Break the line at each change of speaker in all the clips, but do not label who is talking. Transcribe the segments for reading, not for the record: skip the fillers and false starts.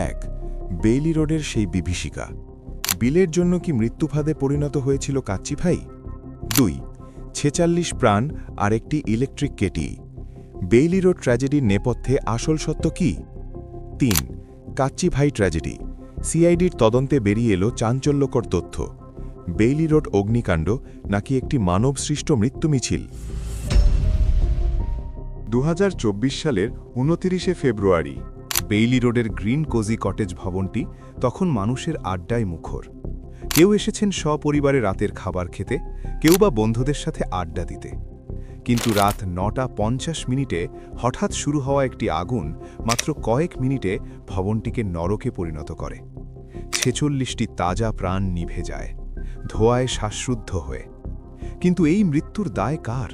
এক, বেইলি রোডের সেই বিভীষিকা। বিলের জন্য কি মৃত্যুফাঁদে পরিণত হয়েছিল কাচ্চি ভাই? ২, ৪৬ প্রাণ আর একটি ইলেকট্রিক কেটি। বেইলি রোড ট্র্যাজেডির নেপথ্যে আসল সত্য কি? ৩, কাচ্চি ভাই ট্র্যাজেডি। সিআইডির তদন্তে বেরিয়ে এলো চাঞ্চল্যকর তথ্য। বেইলি রোড অগ্নিকাণ্ড নাকি একটি মানবসৃষ্ট মৃত্যু মিছিল?
২০২৪ সালের ২৯ ফেব্রুয়ারি বেইলি রোডের গ্রিন কোজি কটেজ ভবনটি তখন মানুষের আড্ডায় মুখর। কেউ এসেছেন সপরিবারে রাতের খাবার খেতে, কেউ বা বন্ধুদের সাথে আড্ডা দিতে। কিন্তু রাত ৯:৫০ হঠাৎ শুরু হওয়া একটি আগুন মাত্র কয়েক মিনিটে ভবনটিকে নরকে পরিণত করে। ৪৬টি তাজা প্রাণ নিভে যায়, ধোঁয়ায় শ্বাসরুদ্ধ হয়ে। কিন্তু এই মৃত্যুর দায় কার?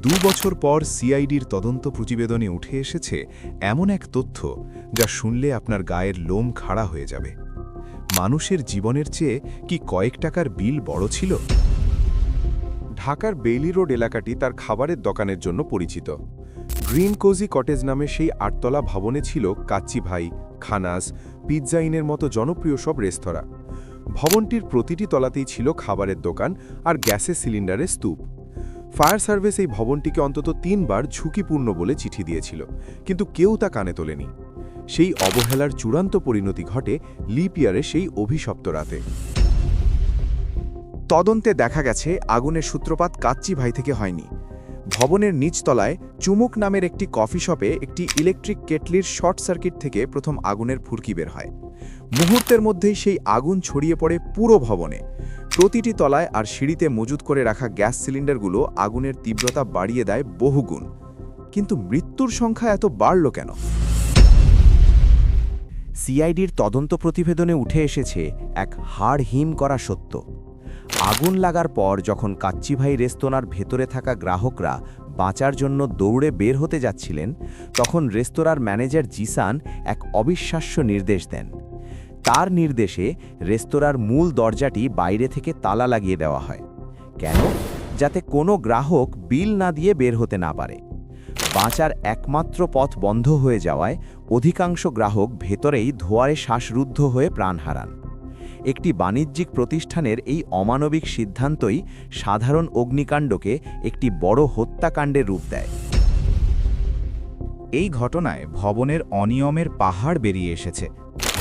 ২ বছর পর সিআইডির তদন্ত প্রতিবেদনে উঠে এসেছে এমন এক তথ্য যা শুনলে আপনার গায়ের লোম খাড়া হয়ে যাবে। মানুষের জীবনের চেয়ে কি কয়েক টাকার বিল বড় ছিল?
ঢাকার বেইলি রোড এলাকাটি তার খাবারের দোকানের জন্য পরিচিত। গ্রিন কোজি কটেজ নামে সেই ৮তলা ভবনে ছিল কাচ্চি ভাই, খানাস, পিৎজা ইনের মতো জনপ্রিয় সব রেস্তোরাঁ। ভবনটির প্রতিটি তলাতেই ছিল খাবারের দোকান আর গ্যাসের সিলিন্ডারের স্তূপ। ফায়ার সার্ভিস এই ভবনটিকে অন্তত ৩ বার ঝুঁকিপূর্ণ বলে চিঠি দিয়েছিল, কিন্তু কেউ তা কানে তোলেনি। সেই অবহেলার চূড়ান্ত পরিণতি ঘটে লিপ ইয়ারে সেই অভিশপ্ত রাতে।
তদন্তে দেখা গেছে আগুনের সূত্রপাত কাচ্চি ভাই থেকে হয়নি। ভবনের নিচতলায় চুমুক নামের একটি কফি শপে একটি ইলেকট্রিক কেটলির শর্ট সার্কিট থেকে প্রথম আগুনের ফুরকি বের হয়। মুহূর্তের মধ্যেই সেই আগুন ছড়িয়ে পড়ে পুরো ভবনে। প্রতিটি তলায় আর সিঁড়িতে মজুত করে রাখা গ্যাস সিলিন্ডারগুলো আগুনের তীব্রতা বাড়িয়ে দেয় বহুগুণ। কিন্তু মৃত্যুর সংখ্যা এত বাড়ল কেন?
সিআইডির তদন্ত প্রতিবেদনে উঠে এসেছে এক হাড় হিম করা সত্য। আগুন লাগার পর যখন কাচ্চি ভাই রেস্তোরাঁর ভেতরে থাকা গ্রাহকরা বাঁচার জন্য দৌড়ে বের হতে যাচ্ছিলেন, তখন রেস্তোরাঁর ম্যানেজার জিসান এক অবিশ্বাস্য নির্দেশ দেন। তার নির্দেশে রেস্তোরাঁর মূল দরজাটি বাইরে থেকে তালা লাগিয়ে দেওয়া হয়। কেন? যাতে কোনো গ্রাহক বিল না দিয়ে বের হতে না পারে। বাঁচার একমাত্র পথ বন্ধ হয়ে যাওয়ায় অধিকাংশ গ্রাহক ভেতরেই ধোঁয়ায় শ্বাসরুদ্ধ হয়ে প্রাণ হারান। একটি বাণিজ্যিক প্রতিষ্ঠানের এই অমানবিক সিদ্ধান্তই সাধারণ অগ্নিকাণ্ডকে একটি বড় হত্যাকাণ্ডের রূপ দেয়।
এই ঘটনায় ভবনের অনিয়মের পাহাড় বেরিয়ে এসেছে।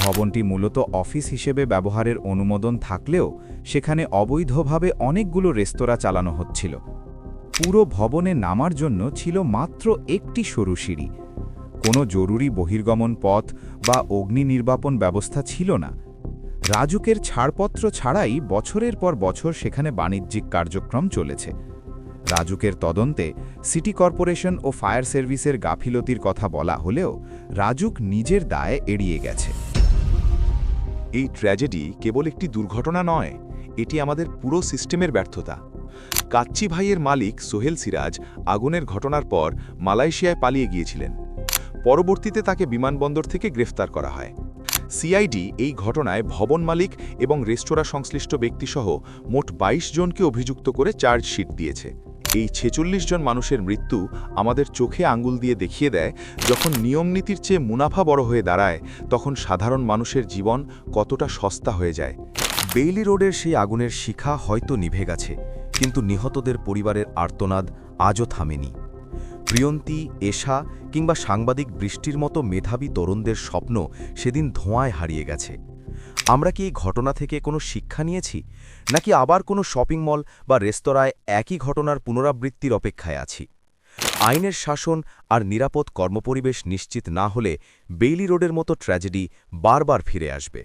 ভবনটি মূলত অফিস হিসেবে ব্যবহারের অনুমোদন থাকলেও সেখানে অবৈধভাবে অনেকগুলো রেস্তোরাঁ চালানো হচ্ছিল। পুরো ভবনে নামার জন্য ছিল মাত্র একটি সরু সিঁড়ি। কোনো জরুরি বহির্গমন পথ বা অগ্নি নির্বাপন ব্যবস্থা ছিল না। রাজুকের ছাড়পত্র ছাড়াই বছরের পর বছর সেখানে বাণিজ্যিক কার্যক্রম চলেছে। রাজুকের তদন্তে সিটি কর্পোরেশন ও ফায়ার সার্ভিসের গাফিলতির কথা বলা হলেও রাজুক নিজের দায় এড়িয়ে গেছে।
এই ট্র্যাজেডি কেবল একটি দুর্ঘটনা নয়, এটি আমাদের পুরো সিস্টেমের ব্যর্থতা। কাচ্চি ভাইয়ের মালিক সোহেল সিরাজ আগুনের ঘটনার পর মালয়েশিয়ায় পালিয়ে গিয়েছিলেন। পরবর্তীতে তাকে বিমানবন্দর থেকে গ্রেফতার করা হয়। সিআইডি এই ঘটনায় ভবন মালিক এবং রেস্তোরাঁ সংশ্লিষ্ট ব্যক্তিসহ মোট ২২ জনকে অভিযুক্ত করে চার্জশিট দিয়েছে। এই ৪৬ জন মানুষের মৃত্যু আমাদের চোখে আঙ্গুল দিয়ে দেখিয়ে দেয়, যখন নিয়মনীতির চেয়ে মুনাফা বড় হয়ে দাঁড়ায়, তখন সাধারণ মানুষের জীবন কতটা সস্তা হয়ে যায়।
বেইলি রোডের সেই আগুনের শিখা হয়তো নিভে গেছে, কিন্তু নিহতদের পরিবারের আর্তনাদ আজও থামেনি। প্রিয়ন্তী, এশা কিংবা সাংবাদিক বৃষ্টির মতো মেধাবী তরুণদের স্বপ্ন সেদিন ধোঁয়ায় হারিয়ে গেছে। আমরা কি এই ঘটনা থেকে কোনো শিক্ষা নিয়েছি, নাকি আবার কোনো শপিং মল বা রেস্তোরাঁয় একই ঘটনার পুনরাবৃত্তির অপেক্ষায় আছি? আইনের শাসন আর নিরাপদ কর্মপরিবেশ নিশ্চিত না হলে বেইলি রোডের মতো ট্র্যাজেডি বারবার ফিরে আসবে।